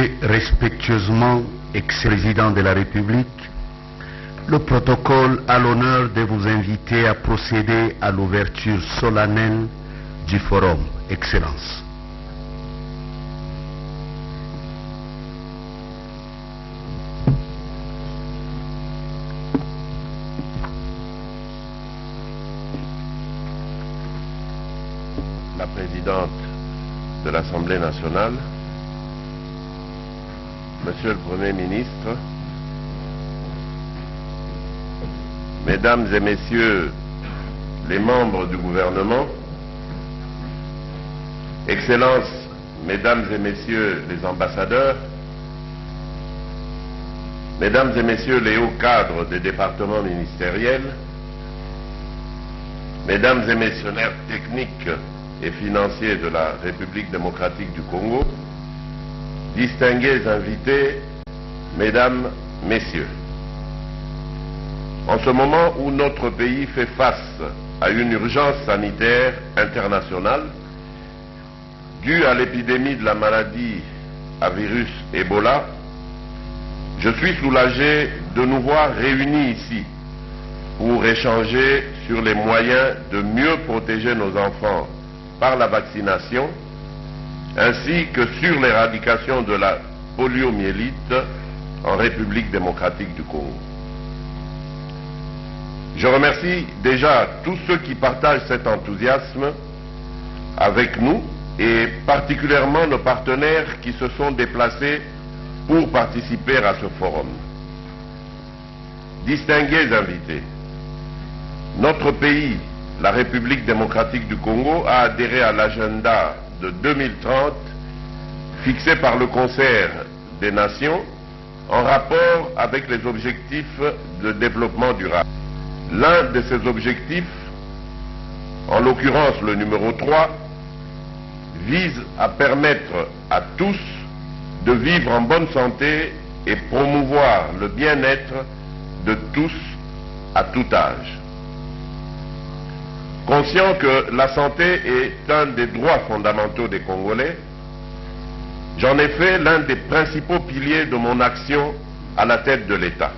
Très respectueusement, ex-président de la République, le protocole a l'honneur de vous inviter à procéder à l'ouverture solennelle du forum. Excellence. La présidente de l'Assemblée nationale, Monsieur le Premier ministre, Mesdames et Messieurs les membres du gouvernement, Excellences, Mesdames et Messieurs les ambassadeurs, Mesdames et Messieurs les hauts cadres des départements ministériels, Mesdames et Messieurs techniques et financiers de la République démocratique du Congo, distingués invités, Mesdames, Messieurs. En ce moment où notre pays fait face à une urgence sanitaire internationale due à l'épidémie de la maladie à virus Ebola, je suis soulagé de nous voir réunis ici pour échanger sur les moyens de mieux protéger nos enfants par la vaccination, ainsi que sur l'éradication de la poliomyélite en République démocratique du Congo. Je remercie déjà tous ceux qui partagent cet enthousiasme avec nous et particulièrement nos partenaires qui se sont déplacés pour participer à ce forum. Distingués invités, notre pays, la République démocratique du Congo, a adhéré à l'agenda de 2030 fixé par le Concert des Nations en rapport avec les objectifs de développement durable. L'un de ces objectifs, en l'occurrence le numéro 3, vise à permettre à tous de vivre en bonne santé et promouvoir le bien-être de tous à tout âge. Conscient que la santé est un des droits fondamentaux des Congolais, j'en ai fait l'un des principaux piliers de mon action à la tête de l'État.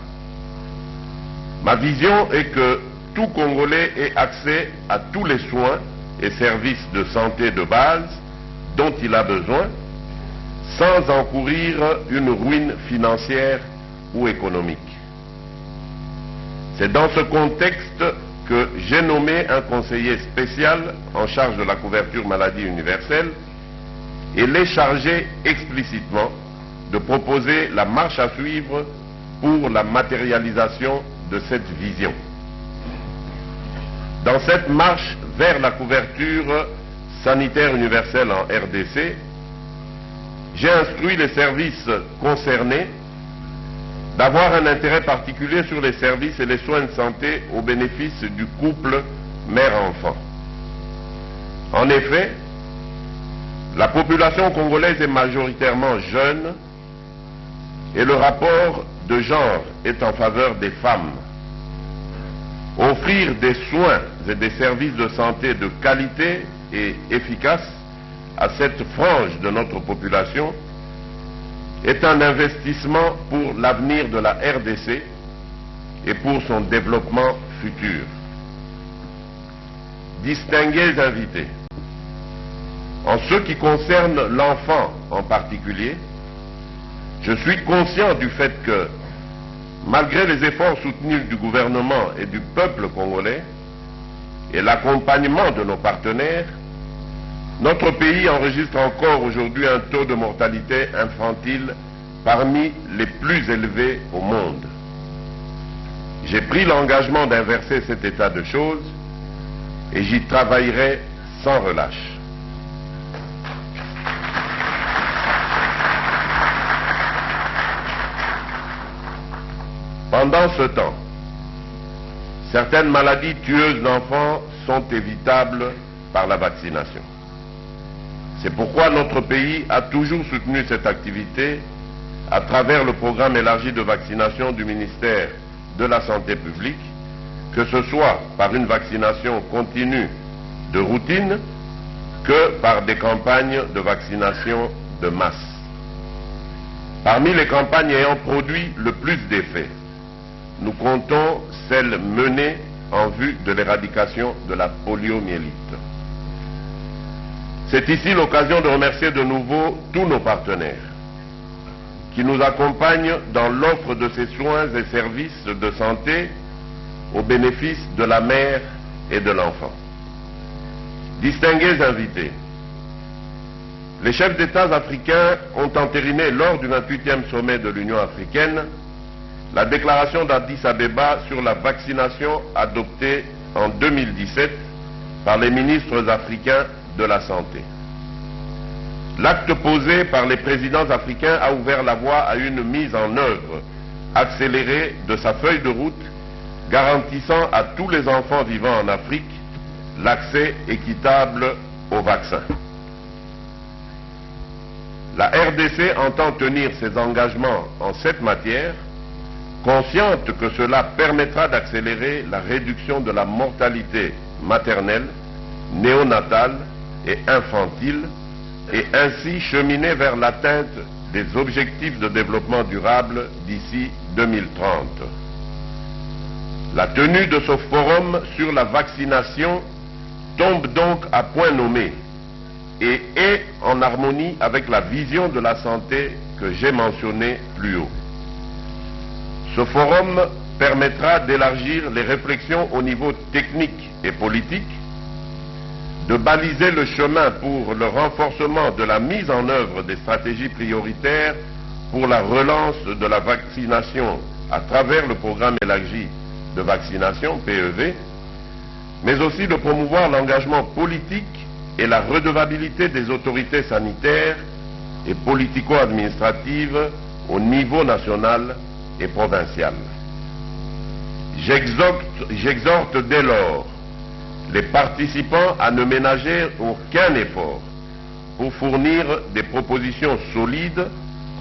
Ma vision est que tout Congolais ait accès à tous les soins et services de santé de base dont il a besoin, sans encourir une ruine financière ou économique. C'est dans ce contexte que j'ai nommé un conseiller spécial en charge de la couverture maladie universelle et l'ai chargé explicitement de proposer la marche à suivre pour la matérialisation de cette vision. Dans cette marche vers la couverture sanitaire universelle en RDC, j'ai instruit les services concernés d'avoir un intérêt particulier sur les services et les soins de santé au bénéfice du couple mère-enfant. En effet, la population congolaise est majoritairement jeune et le rapport de genre est en faveur des femmes. Offrir des soins et des services de santé de qualité et efficaces à cette frange de notre population est un investissement pour l'avenir de la RDC et pour son développement futur. Distingués invités, en ce qui concerne l'enfant en particulier, je suis conscient du fait que, malgré les efforts soutenus du gouvernement et du peuple congolais et l'accompagnement de nos partenaires, notre pays enregistre encore aujourd'hui un taux de mortalité infantile parmi les plus élevés au monde. J'ai pris l'engagement d'inverser cet état de choses et j'y travaillerai sans relâche. Pendant ce temps, certaines maladies tueuses d'enfants sont évitables par la vaccination. C'est pourquoi notre pays a toujours soutenu cette activité à travers le programme élargi de vaccination du ministère de la Santé publique, que ce soit par une vaccination continue de routine que par des campagnes de vaccination de masse. Parmi les campagnes ayant produit le plus d'effets, nous comptons celles menées en vue de l'éradication de la poliomyélite. C'est ici l'occasion de remercier de nouveau tous nos partenaires qui nous accompagnent dans l'offre de ces soins et services de santé au bénéfice de la mère et de l'enfant. Distingués invités, les chefs d'État africains ont entériné lors du 28e sommet de l'Union africaine la déclaration d'Addis Abeba sur la vaccination adoptée en 2017 par les ministres africains de la Santé. L'acte posé par les présidents africains a ouvert la voie à une mise en œuvre accélérée de sa feuille de route garantissant à tous les enfants vivant en Afrique l'accès équitable aux vaccins. La RDC entend tenir ses engagements en cette matière, consciente que cela permettra d'accélérer la réduction de la mortalité maternelle, néonatale et infantile, et ainsi cheminer vers l'atteinte des objectifs de développement durable d'ici 2030. La tenue de ce forum sur la vaccination tombe donc à point nommé et est en harmonie avec la vision de la santé que j'ai mentionnée plus haut. Ce forum permettra d'élargir les réflexions au niveau technique et politique, de baliser le chemin pour le renforcement de la mise en œuvre des stratégies prioritaires pour la relance de la vaccination à travers le programme élargi de vaccination, PEV, mais aussi de promouvoir l'engagement politique et la redevabilité des autorités sanitaires et politico-administratives au niveau national et provincial. J'exhorte dès lors les participants à ne ménager aucun effort pour fournir des propositions solides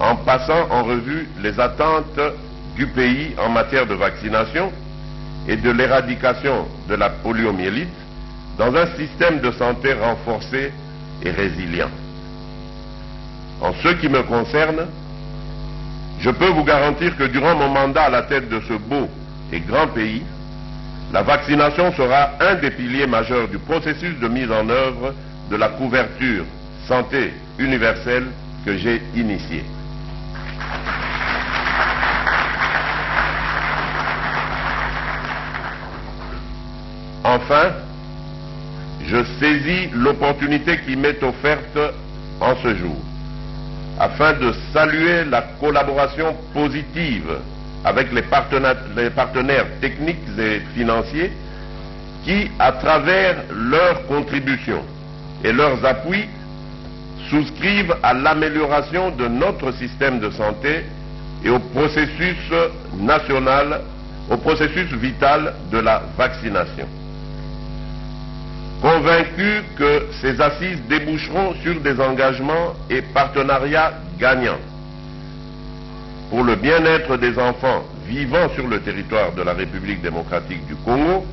en passant en revue les attentes du pays en matière de vaccination et de l'éradication de la poliomyélite dans un système de santé renforcé et résilient. En ce qui me concerne, je peux vous garantir que durant mon mandat à la tête de ce beau et grand pays, la vaccination sera un des piliers majeurs du processus de mise en œuvre de la couverture santé universelle que j'ai initié. Enfin, je saisis l'opportunité qui m'est offerte en ce jour afin de saluer la collaboration positive avec les partenaires techniques et financiers qui, à travers leurs contributions et leurs appuis, souscrivent à l'amélioration de notre système de santé et au processus national, au processus vital de la vaccination. Convaincu que ces assises déboucheront sur des engagements et partenariats gagnants pour le bien-être des enfants vivant sur le territoire de la République démocratique du Congo,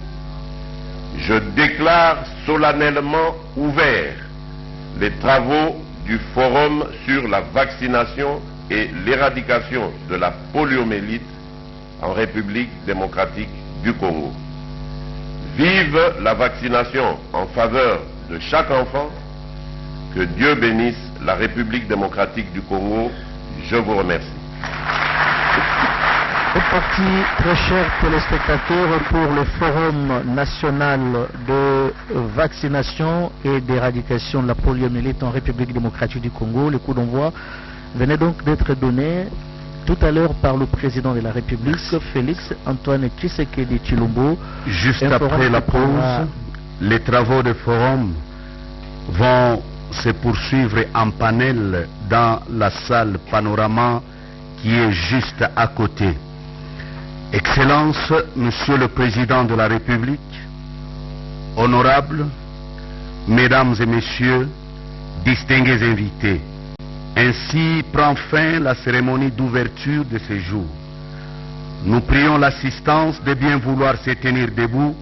je déclare solennellement ouverts les travaux du Forum sur la vaccination et l'éradication de la poliomyélite en République démocratique du Congo. Vive la vaccination en faveur de chaque enfant. Que Dieu bénisse la République démocratique du Congo. Je vous remercie. C'est parti, très chers téléspectateurs, pour le Forum national de vaccination et d'éradication de la poliomyélite en République démocratique du Congo. Le coup d'envoi venait donc d'être donné tout à l'heure par le président de la République, Félix Antoine Tshisekedi Tshilombo. Juste après la pause, les travaux du forum vont se poursuivre en panel dans la salle Panorama qui est juste à côté. Excellence, Monsieur le Président de la République, honorables, Mesdames et Messieurs, distingués invités, ainsi prend fin la cérémonie d'ouverture de ce jour. Nous prions l'assistance de bien vouloir se tenir debout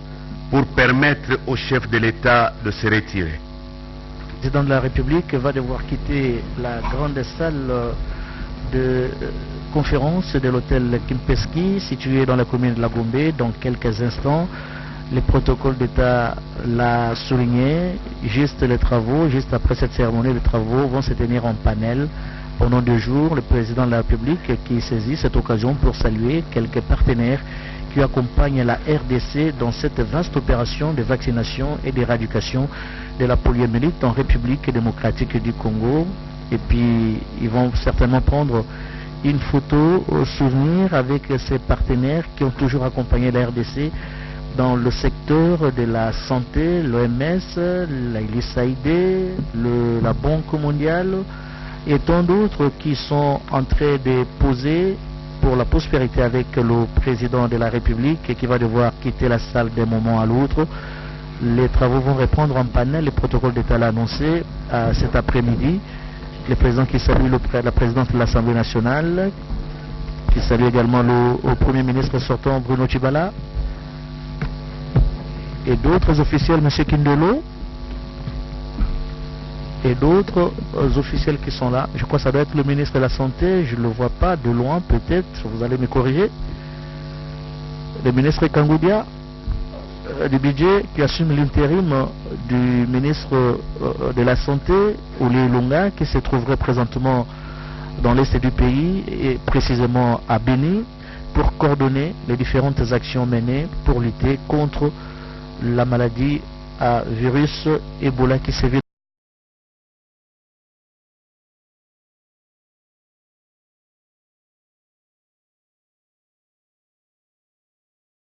pour permettre au chef de l'État de se retirer. Le président de la République va devoir quitter la grande salle de conférence de l'hôtel Kimpeski, situé dans la commune de La Gombe. Dans quelques instants, le protocole d'État l'a souligné, juste après cette cérémonie, les travaux vont se tenir en panel pendant 2 jours. Le président de la République qui saisit cette occasion pour saluer quelques partenaires qui accompagnent la RDC dans cette vaste opération de vaccination et d'éradication de la poliomyélite en République démocratique du Congo. Et puis, ils vont certainement prendre une photo au souvenir avec ces partenaires qui ont toujours accompagné la RDC dans le secteur de la santé, l'OMS, l'USAID, la Banque mondiale et tant d'autres qui sont en train de poser pour la prospérité avec le président de la République et qui va devoir quitter la salle d'un moment à l'autre. Les travaux vont reprendre en panel. Le protocole d'État l'a annoncé cet après-midi. Le président qui salue la présidente de l'Assemblée nationale, qui salue également le Premier ministre sortant Bruno Tshibala et d'autres officiels, M. Kindelo, et d'autres officiels qui sont là. Je crois que ça doit être le ministre de la Santé, je ne le vois pas de loin, peut-être, vous allez me corriger. Le ministre Kangoudia du budget qui assume l'intérim du ministre de la Santé, Ouli Lunga, qui se trouverait présentement dans l'est du pays et précisément à Béni, pour coordonner les différentes actions menées pour lutter contre la maladie à virus Ebola qui sévit